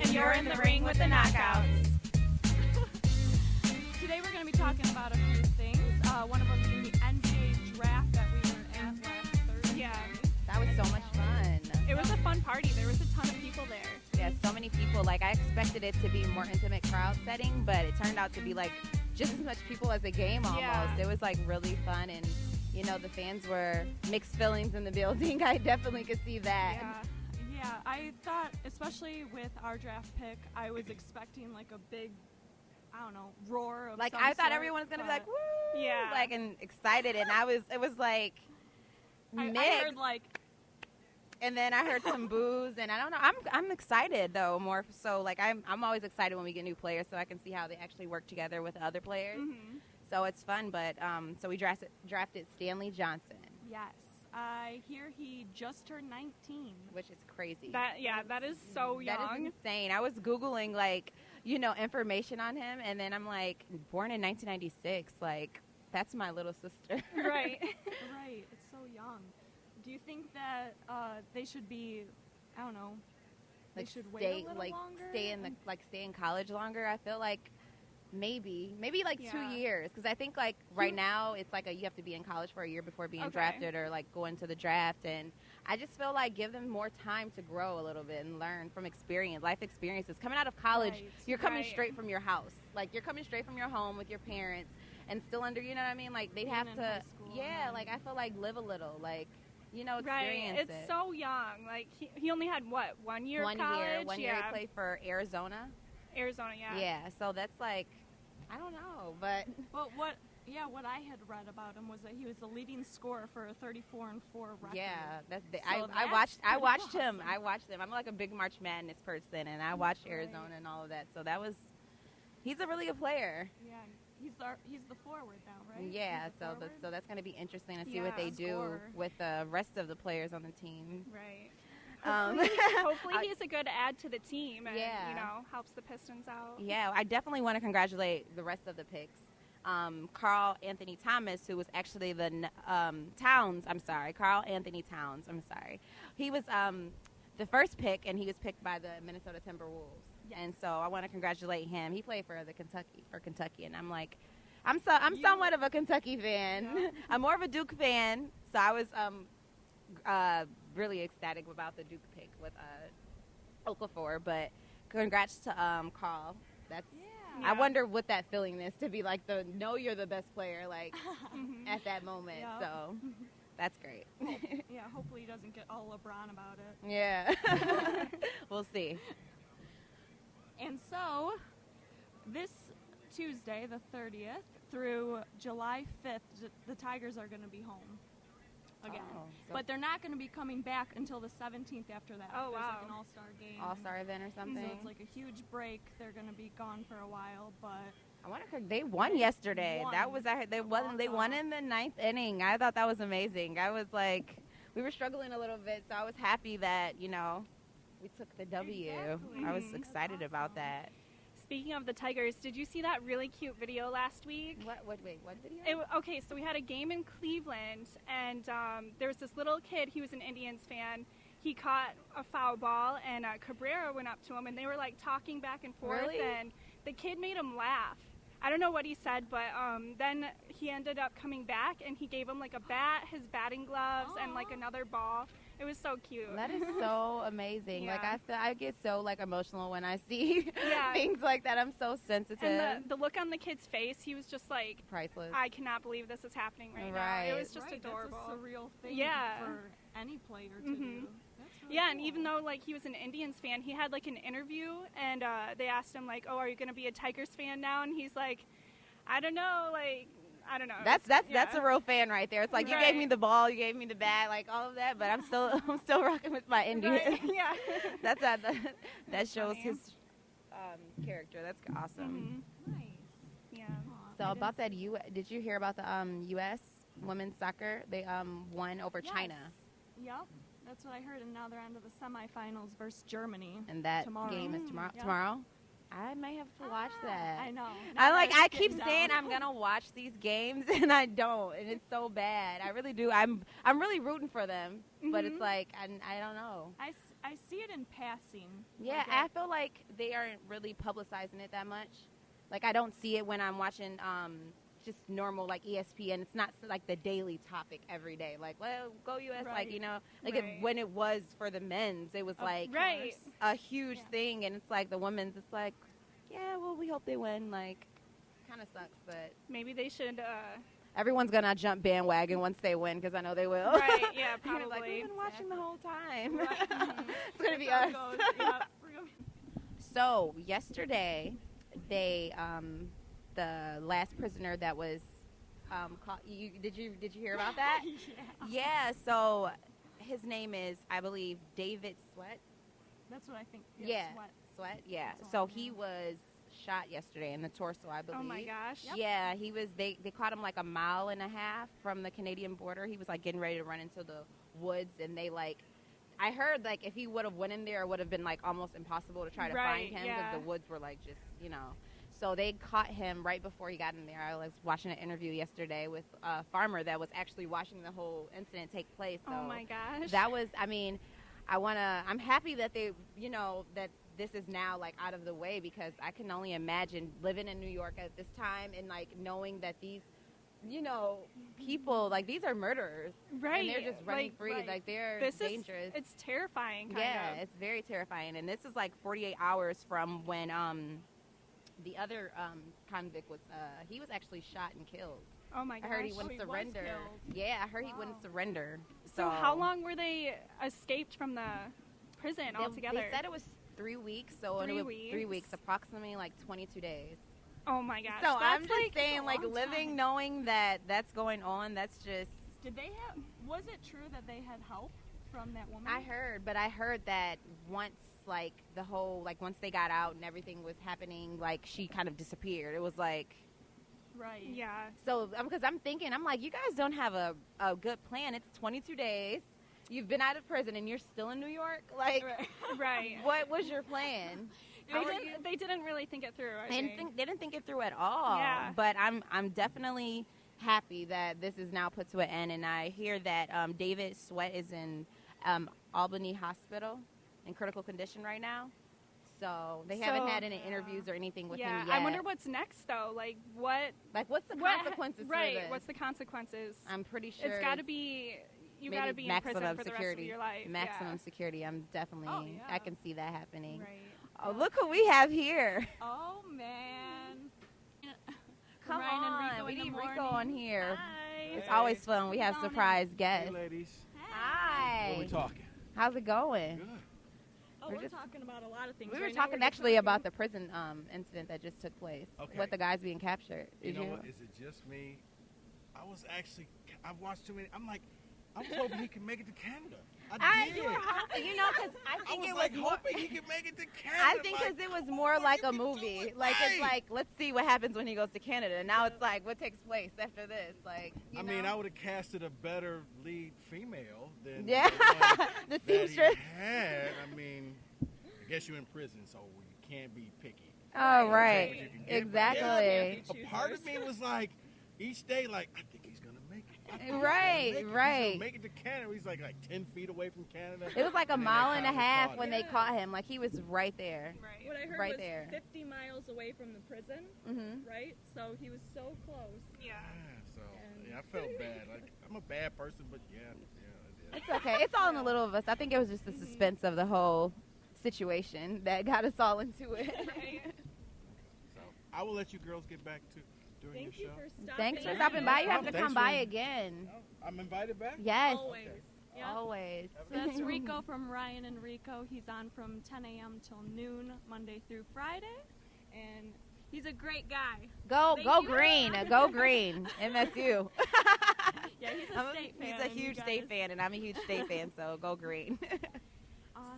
and you're in the ring with the knockouts. Today we're going to be talking about a few things. One of them being the NBA draft that we were at last Thursday. Yeah. That was so much fun. It was a fun party. There was a ton of people there. Yeah, so many people. Like, I expected it to be more intimate crowd setting, but it turned out to be, like, just as much people as a game almost. Yeah. It was, like, really fun, and, you know, the fans were mixed feelings in the building. I definitely could see that. Yeah, I thought, especially with our draft pick, I was expecting, like, a big, I don't know, roar of Like, some I thought sort, everyone was going to be like, woo! Yeah. Like, and excited, and it was, like, mixed. I heard, like... And then I heard some boos, and I don't know. I'm excited though, more so. Like I'm always excited when we get new players, so I can see how they actually work together with other players. Mm-hmm. So it's fun. But so we drafted Stanley Johnson, Yes. I hear he just turned 19. which is crazy. That is so young. That is insane. I was googling like information on him, and then I'm like, born in 1996. Like that's my little sister. Right. Right. It's so young. Do you think that they should be, I don't know, they Like should wait stay a little like longer? stay in college longer? I feel like maybe like 2 Yeah. years, because I think like right now it's like you have to be in college for a year before being Okay. drafted or like go into the draft, and I just feel like give them more time to grow a little bit and learn from life experiences. Coming out of college, Right, you're coming right. straight from your house, like you're coming straight from your home with your parents, and still under, you know what I mean? Like they'd Being have in to, high school yeah. and- Like I feel like live a little, like Right. experience It's it. so young. Like he only had what, 1 year of college? One year he played for Arizona. Arizona, yeah. Yeah, so that's like, I don't know, but But what I had read about him was that he was the leading scorer for a 34-4 record. yeah, that's So I that's watched pretty him. awesome. I watched him. I'm like a big March Madness person, and I watched Right. Arizona and all of that. So he's a really good player. Yeah. He's the forward now, right? Yeah, He's the so forward? that's going to be interesting to see Yeah. what they do Scorer. with the rest of the players on the team. Right. Um, Hopefully I- he's a good add to the team and, Yeah. helps the Pistons out. Yeah, I definitely want to congratulate the rest of the picks. Carl Anthony Thomas, who was actually Carl Anthony Towns. I'm sorry. He was the first pick, and he was picked by the Minnesota Timberwolves. Yes. And so I want to congratulate him. He played for Kentucky, and I'm like, I'm somewhat of a Kentucky fan. Yeah. I'm more of a Duke fan, so I was really ecstatic about the Duke pick with Okafor. But congrats to Carl. That's. Yeah. I wonder what that feeling is to be like you're the best player like Mhm. at that moment. Yeah. So that's great. Yeah, hopefully he doesn't get all LeBron about it. Yeah. We'll see. And so, this Tuesday, the 30th, through July 5th, the Tigers are going to be home again. Oh, so But they're not going to be coming back until the 17th after that. Oh, There's wow. like an all-star game. All-star event or something. So it's like a huge break. They're going to be gone for a while, but I wonder they won yesterday. won. That was they won in the 9th inning. I thought that was amazing. I was like, we were struggling a little bit, so I was happy that we took the W. Exactly. I was Mhm. excited That's about awesome. that. Speaking of the Tigers, did you see that really cute video last week? What video? Okay, so we had a game in Cleveland, and there was this little kid. He was an Indians fan. He caught a foul ball, and Cabrera went up to him, and they were like talking back and forth. Really? And the kid made him laugh. I don't know what he said, but then he ended up coming back, and he gave him like a bat, his batting gloves, and like Aw. another ball. It was so cute. That is so amazing. Like Yeah. I get so like emotional when I see Yeah. things like that. I'm so sensitive. And the look on the kid's face, he was just like, Priceless. I cannot believe this is happening right now. Right. It was just right, adorable. That's a surreal thing Yeah. for any player to Mhm. do. That's really Yeah, and cool. even though like he was an Indians fan, he had like an interview, and they asked him like, "Oh, are you going to be a Tigers fan now?" And he's like, "I don't know, like I don't know." That's Yeah. a real fan right there. It's like you gave me Right. the ball, you gave me the bat, like all of that, but I'm still rocking with my Indians. Right, yeah. That shows funny. his character. That's awesome. Nice. Yeah. Aw, So I about didn't that, did you hear about the U.S. women's soccer? They won over Yes. China, Yep, that's what I heard. And now they're on to the semifinals versus Germany. and that Tomorrow. game is tomorrow. Yeah. Tomorrow. I may have to watch that. I know. I keep saying I'm gonna watch these games and I don't, and it's so bad. I really do. I'm really rooting for them, but it's like I don't know. I see it in passing. Yeah, I feel like they aren't really publicizing it that much. Like I don't see it when I'm watching just normal like ESPN. It's not like the daily topic every day. Like, well, go US, like when it was for the men's, it was like a huge thing, and it's like the women's. It's like, yeah, well, we hope they win. Like, kind of sucks, but maybe they should. Everyone's gonna jump bandwagon once they win because I know they will. Right? Yeah, probably. Like, we've been watching the whole time. Right. It's gonna be us. So yesterday, they the last prisoner that was caught. Did you hear about that? Yeah. So his name is, I believe, David Sweat. That's what I think. Yeah. Sweat. Yeah. So he was shot yesterday in the torso, I believe. Oh my gosh. Yep. Yeah, he was. They caught him like a mile and a half from the Canadian border. He was like getting ready to run into the woods, and they like. I heard like if he would have went in there, it would have been like almost impossible to try to find him because the woods were like just So they caught him right before he got in there. I was watching an interview yesterday with a farmer that was actually watching the whole incident take place. So oh my gosh. that was. I mean, I'm happy that they that this is now like out of the way because I can only imagine living in New York at this time and like knowing that these people like these are murderers, right? And they're just running free, like they're dangerous. It's terrifying. Kind of. It's very terrifying, and this is like 48 hours from when the other convict was he was actually shot and killed. Oh my gosh. I heard he wouldn't surrender. Yeah, I heard he wouldn't surrender. So how long were they escaped from the prison altogether? They said it was 3 weeks. So 3 weeks, approximately like 22 days. Oh my gosh. So I'm just saying, like living knowing that that's going on. That's just. Did they have? Was it true that they had help from that woman? I heard that once like the whole like once they got out and everything was happening, like she kind of disappeared. It was like. Right. Yeah. So because I'm thinking, I'm like, you guys don't have a good plan. It's 22 days. You've been out of prison and you're still in New York. Like, right. What was your plan? They didn't really think it through. They didn't think it through at all. Yeah. But I'm definitely happy that this is now put to an end. And I hear that David Sweat is in Albany Hospital in critical condition right now. So they haven't had any interviews or anything with him yet. I wonder what's next though. Like what? Like what's the consequences for this? What's the consequences? I'm pretty sure it's got to be. You got to be in prison for the rest of your life. Maximum security. I'm definitely. I can see that happening. Right. Oh, look who we have here. Oh man. Come Ryan on, and Rico we in the need morning. Rico on here. Hi. It's always fun. We have surprise guests. Hey, ladies. Hi. What are we talking? How's it going? Good. Oh, we're talking about a lot of things. We were right now. talking actually about the prison incident that just took place with the guys being captured. You know what? Is it just me? I've watched too many. I'm like, I was hoping he could make it to Canada. I did. You were hoping, because I think was it was like more. hoping he could make it to Canada. I think because it was more like a movie. Like it's like, let's see what happens when he goes to Canada. And now it's like, what takes place after this? Like, I mean, I would have casted a better lead female than the that seamstress. he had. I mean, I guess you're in prison, so you can't be picky. Oh, right. You can get, Exactly. A part of me was like, each day, like, I think he's gonna make it. Right. He's gonna make it to Canada. He's like 10 feet away from Canada. It was like a And then mile they and a finally half caught when him. they caught him. Like he was right there. Right. What I heard Right was there. 50 miles away from the prison, right? So he was so close. Yeah. So I felt bad. Like I'm a bad person, but yeah. It's okay. It's all in the little of us. I think it was just the suspense of the whole situation that got us all into it. So I will let you girls get back to doing Thank you your show. for stopping. Thanks for stopping by. You have to Thanks come by for- again. I'm invited back? Yes. Always. Yep. Always. So that's Rico from Ryan and Rico. He's on from 10 a.m. till noon, Monday through Friday. And he's a great guy. Go Thank go you. green. Go green. MSU. Yeah, he's a state fan. He's a and you huge guys- state fan, and I'm a huge state fan, so go green.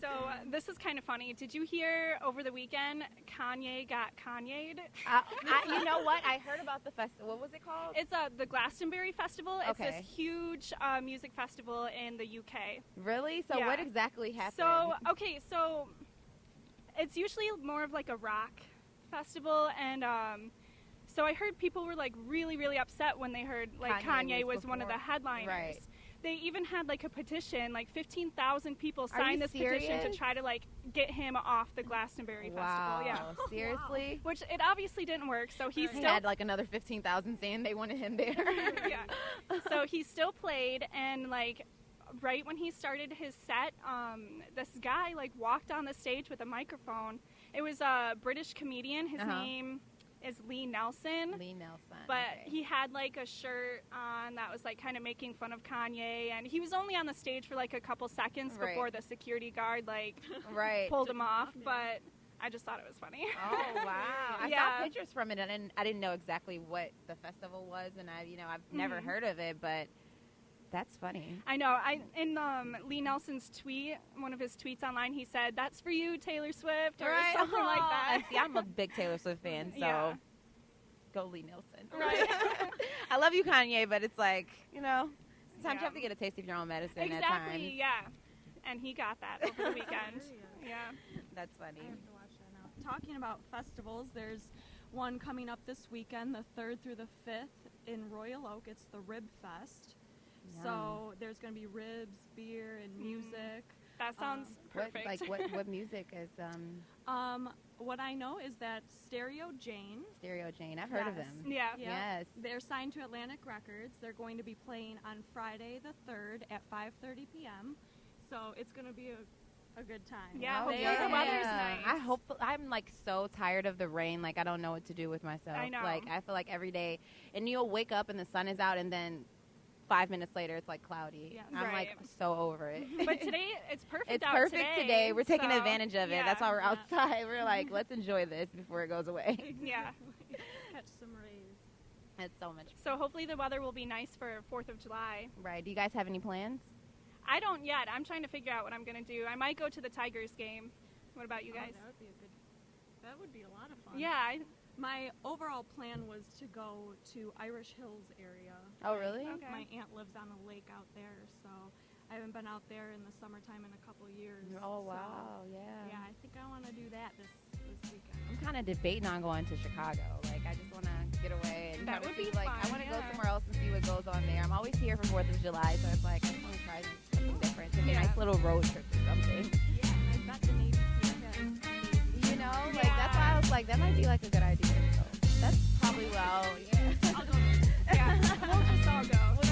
So this is kind of funny. Did you hear over the weekend Kanye got Kanye'd? You know what? I heard about the festival. What was it called? It's the Glastonbury Festival. It's Okay. this huge music festival in the UK. Really? So Yeah. what exactly happened? So, okay, so it's usually more of like a rock festival, and so I heard people were like really, really upset when they heard like Kanye was one of the headliners. Right. They even had like a petition, like 15,000 people Are you signed this petition to serious? try to like get him off the Glastonbury Wow. Festival. Yeah. Seriously? Which it obviously didn't work, so he He still had like another 15,000 saying they wanted him there. yeah. So he still played, and like right when he started his set, this guy like walked on the stage with a microphone. It was a British comedian. His name is Lee Nelson. Lee Nelson. But okay. he had like a shirt on that was like kind of making fun of Kanye, and he was only on the stage for like a couple seconds Right. before the security guard like Right. pulled him off. But I just thought it was funny. Oh wow! I Yeah. saw pictures from it, and I didn't know exactly what the festival was, and I've never Mhm. heard of it, but that's funny. I know. In Lee Nelson's tweet, one of his tweets online, he said, "That's for you, Taylor Swift," or something like that. And see, I'm a big Taylor Swift fan, so Yeah. go Lee Nelson. Right. I love you, Kanye, but it's like sometimes Yeah. you have to get a taste of your own medicine at Exactly. times. Yeah. And he got that over the weekend. Yeah. That's funny. I have to watch that now. Talking about festivals, there's one coming up this weekend, the 3rd through the 5th in Royal Oak. It's the Rib Fest. So there's going to be ribs, beer, and music. That sounds perfect. What music is What I know is that Stereo Jane. Stereo Jane? I've heard of Yes. them. Yeah. Yes. They're signed to Atlantic Records. They're going to be playing on Friday the 3rd at 5:30 p.m. So it's going to be a good time. Yeah, Oh, hopefully They the are- weather's nice. I hope. I'm like so tired of the rain. Like I don't know what to do with myself. I know. Like I feel like every day, and you'll wake up and the sun is out, and then 5 minutes later it's like cloudy. Yes. I'm like Right. so over it. But today, it's perfect It's out perfect today. We're taking so, advantage of it. yeah. That's why we're Yeah. outside. We're like, let's enjoy this before it goes away. Yeah. Catch some rays. It's so much So hopefully the weather will be nice for 4th of July. right. Do you guys have any plans? I don't yet. I'm trying to figure out what I'm going to do. I might go to the Tigers game. What about you guys? That would be a lot of fun. Yeah. My overall plan was to go to Irish Hills area. Oh, really? Okay. My aunt lives on a lake out there, so I haven't been out there in the summertime in a couple years. Oh so, wow, yeah, yeah. I think I want to do that this weekend. I'm kind of debating on going to Chicago. Like, I just want to get away and That kinda would see, be like, I fun, want to go yeah. somewhere else and see what goes on there. I'm always here for 4th of July, so it's like, I just want to try something different. Take a Yeah. nice little road trip or something. Yeah, and I bet the Navy SEAL has You know, like, that's why I was like, that might be, like, a good idea. So that's probably, well, yeah. I'll go there. Yeah. We'll just all go.